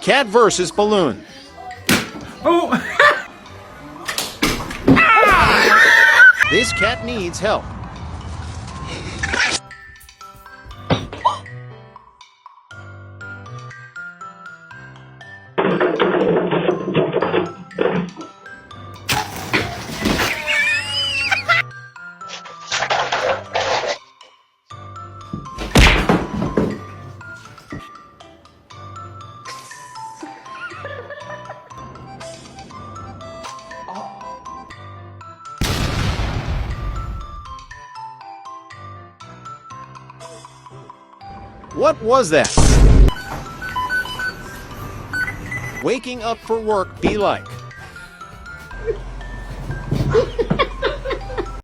Cat versus balloon. Oh! This cat needs help. What was that? Waking up for work be like.